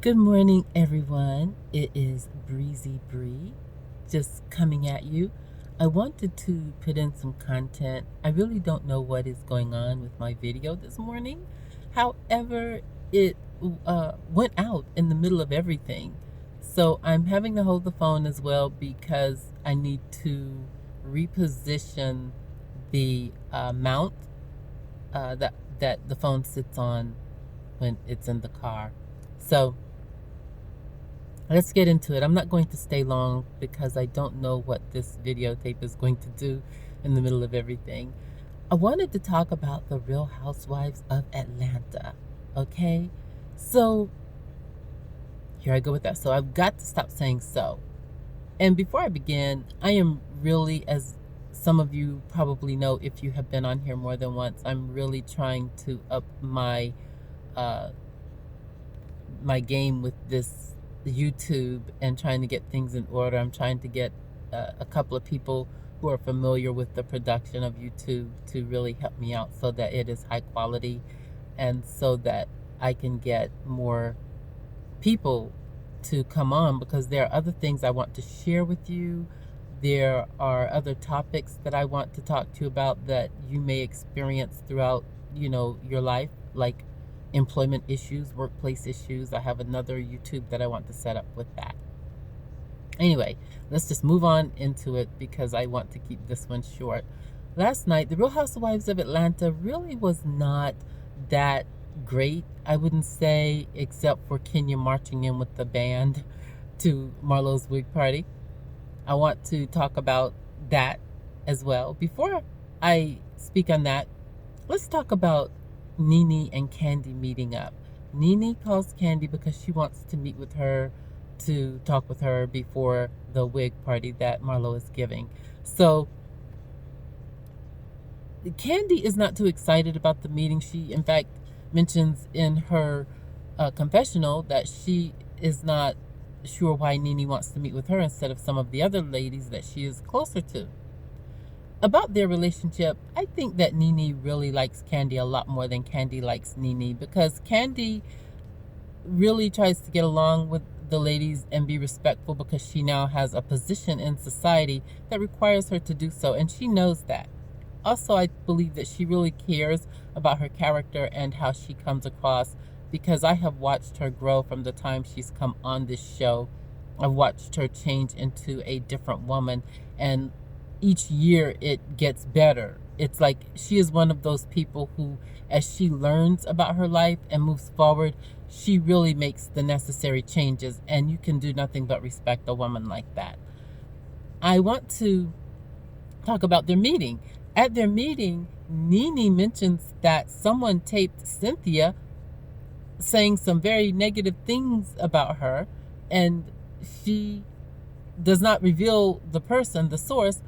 Good morning, everyone. It is Breezy Bree, just coming at you. I wanted to put in some content. I really don't know what is going on with my video this morning. However, it went out in the middle of everything. So I'm having to hold the phone as well because I need to reposition the mount that the phone sits on when it's in the car. So let's get into it. I'm not going to stay long because I don't know what this videotape is going to do in the middle of everything. I wanted to talk about the Real Housewives of Atlanta. Okay? So, here I go with that. So, I've got to stop saying so. And before I begin, I am really, as some of you probably know if you have been on here more than once, I'm really trying to up my my game with this YouTube and trying to get things in order. I'm trying to get a couple of people who are familiar with the production of YouTube to really help me out so that it is high quality and so that I can get more people to come on, because there are other things I want to share with you. There are other topics that I want to talk to you about that you may experience throughout, your life, like employment issues, workplace issues. I have another YouTube that I want to set up with that. Anyway, let's just move on into it because I want to keep this one short. Last night, the Real Housewives of Atlanta really was not that great, I wouldn't say, except for Kenya marching in with the band to Marlo's wig party. I want to talk about that as well. Before I speak on that, let's talk about Nene and Candy meeting up. Nene calls Candy because she wants to meet with her to talk with her before the wig party that Marlo is giving. So Candy is not too excited about the meeting. She, in fact, mentions in her confessional that she is not sure why Nene wants to meet with her instead of some of the other ladies that she is closer to. About their relationship, I think that Nene really likes Candy a lot more than Candy likes Nene, because Candy really tries to get along with the ladies and be respectful because she now has a position in society that requires her to do so, and she knows that. Also, I believe that she really cares about her character and how she comes across, because I have watched her grow from the time she's come on this show. I've watched her change into a different woman, and each year it gets better. It's like she is one of those people who, as she learns about her life and moves forward, she really makes the necessary changes, and you can do nothing but respect a woman like that. I want to talk about their meeting. At their meeting, Nene mentions that someone taped Cynthia saying some very negative things about her, and she does not reveal the person, the source.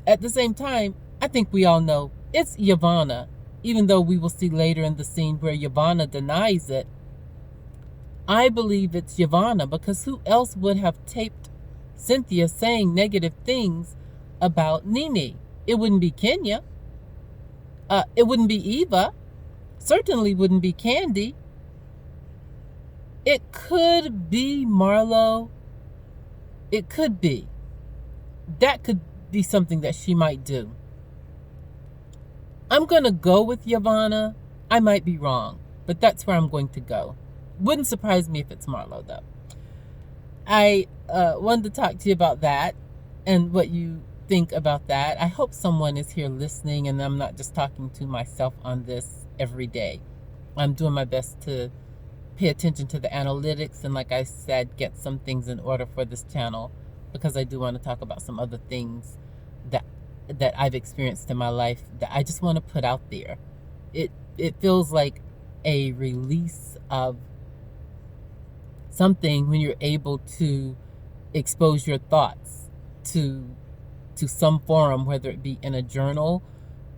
At the same time, I think we all know it's Yvonne, even though we will see later in the scene where Yvonne denies it. I believe it's Yvonne, because who else would have taped Cynthia saying negative things about Nene? It wouldn't be Kenya. It wouldn't be Eva. Certainly wouldn't be Candy. It could be Marlo. It could be. That could be something that she might do. I'm going to go with Yvonne. I might be wrong, but that's where I'm going to go. Wouldn't surprise me if it's Marlo, though. I wanted to talk to you about that and what you think about that. I hope someone is here listening and I'm not just talking to myself on this every day. I'm doing my best to pay attention to the analytics and, like I said, get some things in order for this channel, because I do want to talk about some other things that I've experienced in my life that I just want to put out there. It feels like a release of something when you're able to expose your thoughts to some forum, whether it be in a journal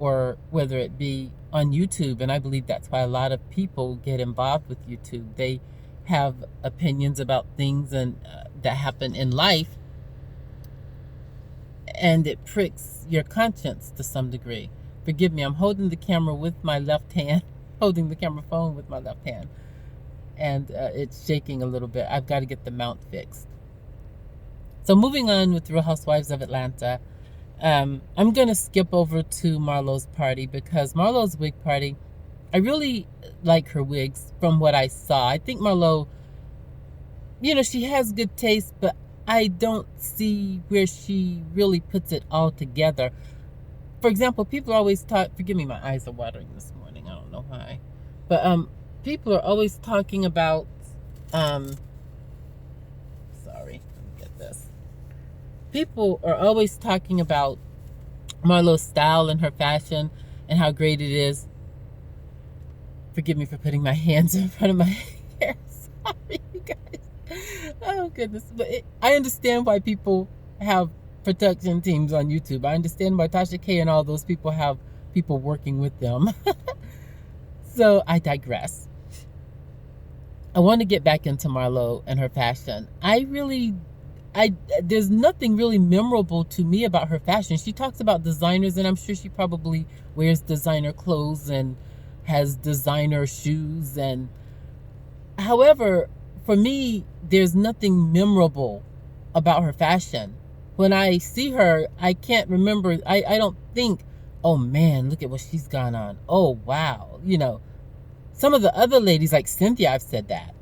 or whether it be on YouTube. And I believe that's why a lot of people get involved with YouTube. They have opinions about things and that happen in life, and it pricks your conscience to some degree. Forgive me, I'm holding the camera with my left hand, holding the camera phone with my left hand. and it's shaking a little bit. I've got to get the mount fixed. So moving on with Real Housewives of Atlanta, I'm going to skip over to Marlo's party because Marlo's wig party, I really like her wigs from what I saw. I think Marlo, she has good taste, but I don't see where she really puts it all together. For example, people always talk, forgive me, my eyes are watering this morning. I don't know why. But people are always talking about, sorry, let me get this. People are always talking about Marlo's style and her fashion and how great it is. Forgive me for putting my hands in front of my hair. Sorry, you guys. Oh, goodness. But I understand why people have production teams on YouTube. I understand why Tasha K and all those people have people working with them. So I digress. I want to get back into Marlo and her fashion. There's nothing really memorable to me about her fashion. She talks about designers, and I'm sure she probably wears designer clothes and has designer shoes. And however, for me, there's nothing memorable about her fashion. When I see her, I can't remember. I don't think, oh man, look at what she's gone on. Oh wow. Some of the other ladies like Cynthia, I've said that.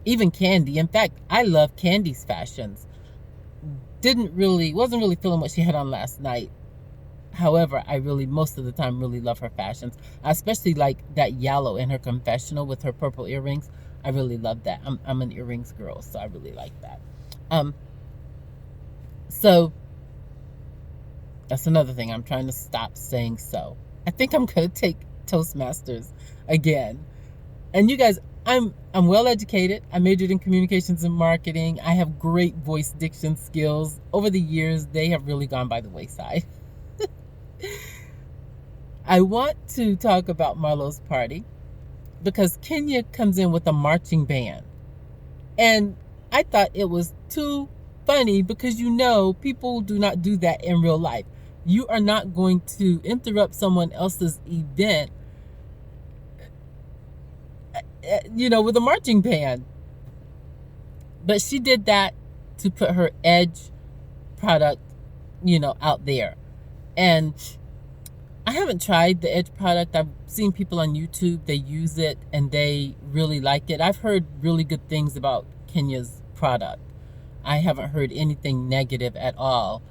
Even Candy. In fact, I love Candy's fashions. Wasn't really feeling what she had on last night. However, I really, most of the time, really love her fashions. I especially like that yellow in her confessional with her purple earrings. I really love that. I'm an earrings girl, so I really like that. So that's another thing. I'm trying to stop saying so. I think I'm going to take Toastmasters again. And you guys, I'm well educated. I majored in communications and marketing. I have great voice diction skills. Over the years, they have really gone by the wayside. I want to talk about Marlo's party because Kenya comes in with a marching band. And I thought it was too funny because people do not do that in real life. You are not going to interrupt someone else's event with a marching band. But she did that to put her Edge product, out there. And I haven't tried the Edge product. I've seen people on YouTube, they use it and they really like it. I've heard really good things about Kenya's product. I haven't heard anything negative at all.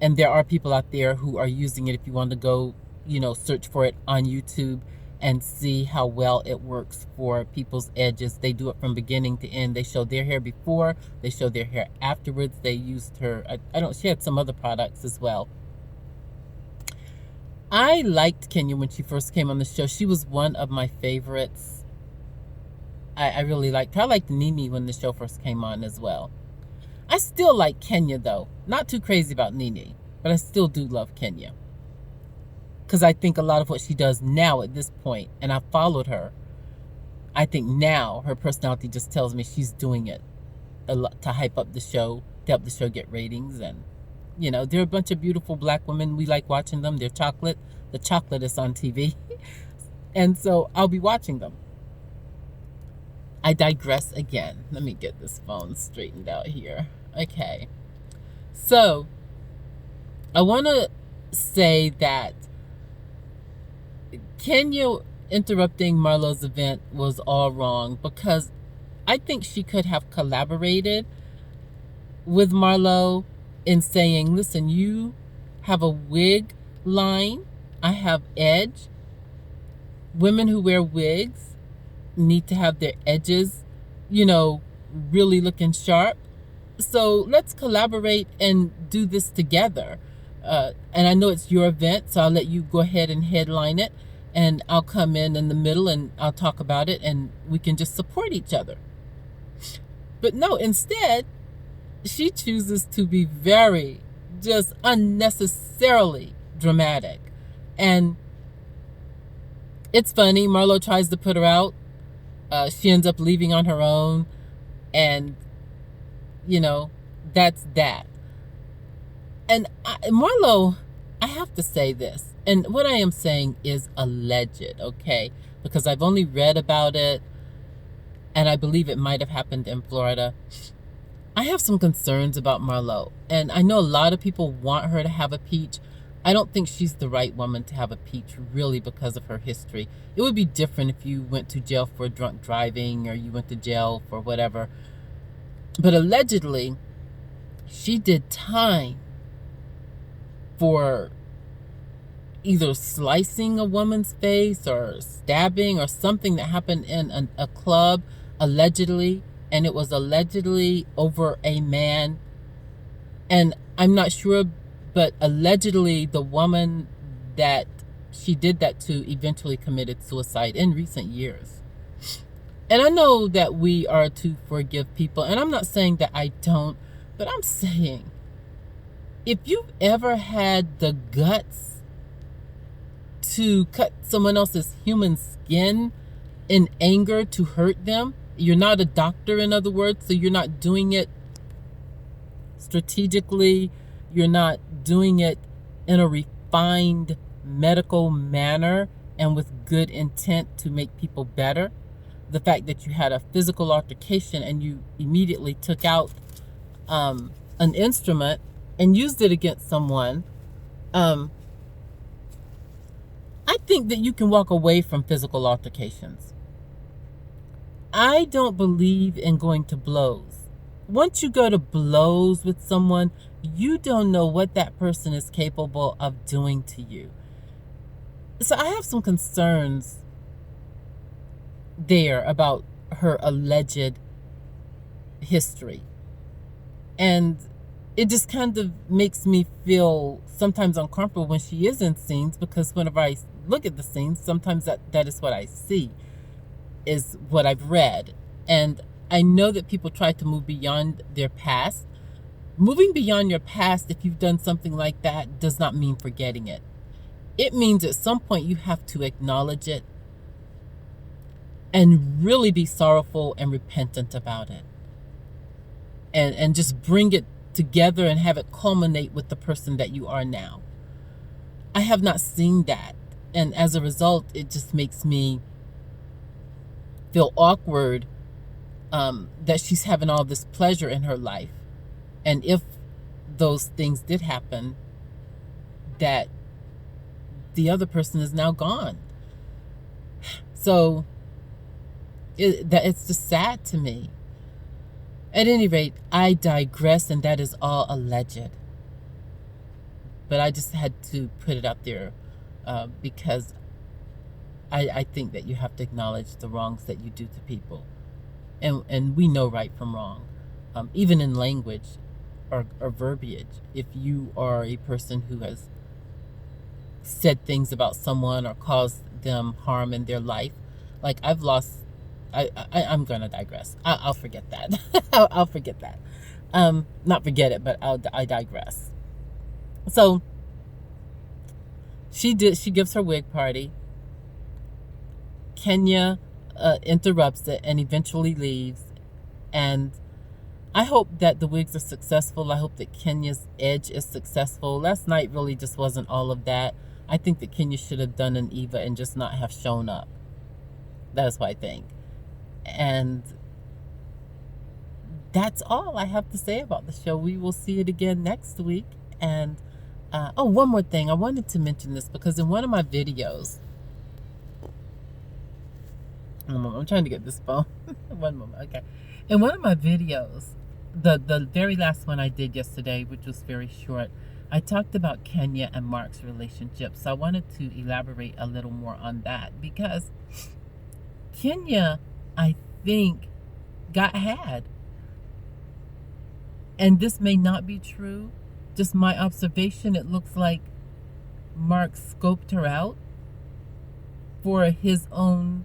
And there are people out there who are using it. If you want to go, search for it on YouTube and see how well it works for people's edges. They do it from beginning to end. They show their hair before, they show their hair afterwards. They used her, she had some other products as well. I liked Kenya when she first came on the show. She was one of my favorites. I really liked her. I liked Nene when the show first came on as well. I still like Kenya though. Not too crazy about Nene, but I still do love Kenya. Because I think a lot of what she does now at this point, and I followed her, I think now her personality just tells me she's doing it a lot to hype up the show, to help the show get ratings. And, they're a bunch of beautiful black women. We like watching them. They're chocolate. The chocolate is on TV. And so I'll be watching them. I digress again. Let me get this phone straightened out here. Okay. So I want to say that Kenya interrupting Marlo's event was all wrong because I think she could have collaborated with Marlo in saying, listen, you have a wig line. I have Edge. Women who wear wigs need to have their edges, really looking sharp. So let's collaborate and do this together. And I know it's your event, so I'll let you go ahead and headline it. And I'll come in the middle and I'll talk about it and we can just support each other. But no, instead, she chooses to be very, just unnecessarily dramatic. And it's funny, Marlo tries to put her out. She ends up leaving on her own. And, that's that. And Marlo, I have to say this. And what I am saying is alleged, okay? Because I've only read about it. and I believe it might have happened in Florida. I have some concerns about Marlo, and I know a lot of people want her to have a peach. I don't think she's the right woman to have a peach, really, because of her history. It would be different if you went to jail for drunk driving or you went to jail for whatever. But allegedly, she did time for either slicing a woman's face or stabbing or something that happened in a club, allegedly. And it was allegedly over a man. And I'm not sure, but allegedly the woman that she did that to eventually committed suicide in recent years. And I know that we are to forgive people, and I'm not saying that I don't, but I'm saying if you've ever had the guts to cut someone else's human skin in anger to hurt them, you're not a doctor, in other words, so you're not doing it strategically, you're not doing it in a refined medical manner and with good intent to make people better. The fact that you had a physical altercation and you immediately took out an instrument and used it against someone, I think that you can walk away from physical altercations. I don't believe in going to blows. Once you go to blows with someone, you don't know what that person is capable of doing to you. So I have some concerns there about her alleged history. And it just kind of makes me feel sometimes uncomfortable when she is in scenes, because whenever I look at the scenes, sometimes that is what I see, is what I've read. And I know that people try to move beyond their past. Moving beyond your past, if you've done something like that, does not mean forgetting it. It means at some point you have to acknowledge it and really be sorrowful and repentant about it. And just bring it together and have it culminate with the person that you are now. I have not seen that. And as a result, it just makes me feel awkward that she's having all this pleasure in her life. And if those things did happen, that the other person is now gone. So it's just sad to me. At any rate, I digress, and that is all alleged. But I just had to put it out there because I think that you have to acknowledge the wrongs that you do to people. And we know right from wrong. Even in language or verbiage, if you are a person who has said things about someone or caused them harm in their life, like I'm gonna digress. I'll forget that. I'll forget that. Not forget it, but I digress. So she gives her wig party. Kenya interrupts it and eventually leaves. And I hope that the wigs are successful. I hope that Kenya's edge is successful. Last night really just wasn't all of that. I think that Kenya should have done an Eva and just not have shown up. That's what I think. And that's all I have to say about the show. We will see it again next week. And one more thing. I wanted to mention this because in one of my videos, I'm trying to get this phone. One moment. Okay. In one of my videos, the very last one I did yesterday, which was very short, I talked about Kenya and Mark's relationship. So I wanted to elaborate a little more on that because Kenya, I think, got had. And this may not be true. Just my observation, it looks like Mark scoped her out for his own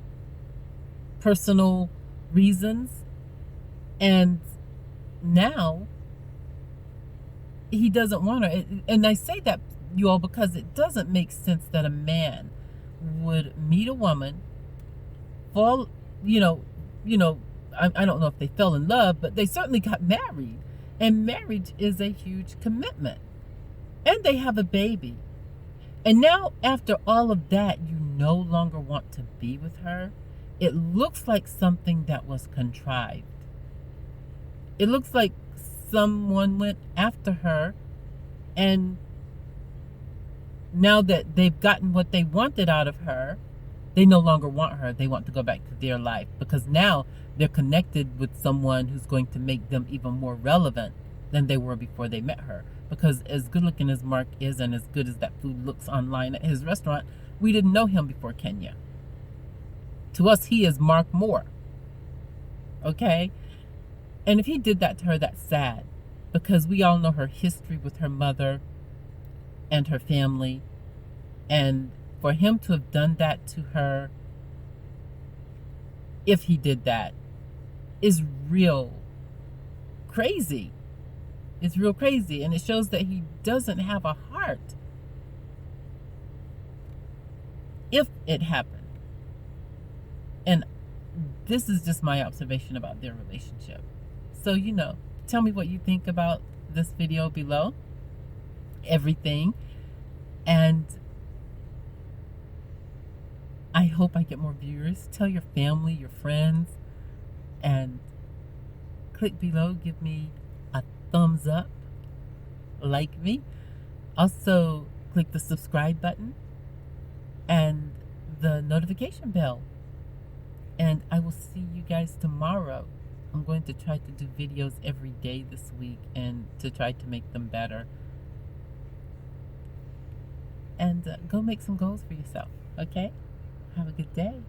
personal reasons. And now he doesn't want her. And I say that, you all, because it doesn't make sense that a man would meet a woman, fall, I don't know if they fell in love, but they certainly got married. And marriage is a huge commitment. And they have a baby. And now, after all of that, you no longer want to be with her. it looks like something that was contrived. It looks like someone went after her, and now that they've gotten what they wanted out of her, they no longer want her. They want to go back to their life because now they're connected with someone who's going to make them even more relevant than they were before they met her. Because as good looking as Mark is and as good as that food looks online at his restaurant, we didn't know him before Kenya. To us, he is Mark Moore. Okay? And if he did that to her, that's sad. Because we all know her history with her mother and her family. And for him to have done that to her, if he did that, is real crazy. It's real crazy. And it shows that he doesn't have a heart. If it happened. And this is just my observation about their relationship. So, tell me what you think about this video below. Everything. And I hope I get more viewers. Tell your family, your friends, and click below. Give me a thumbs up. Like me. Also, click the subscribe button and the notification bell. And I will see you guys tomorrow. I'm going to try to do videos every day this week and to try to make them better. And go make some goals for yourself, okay? Have a good day.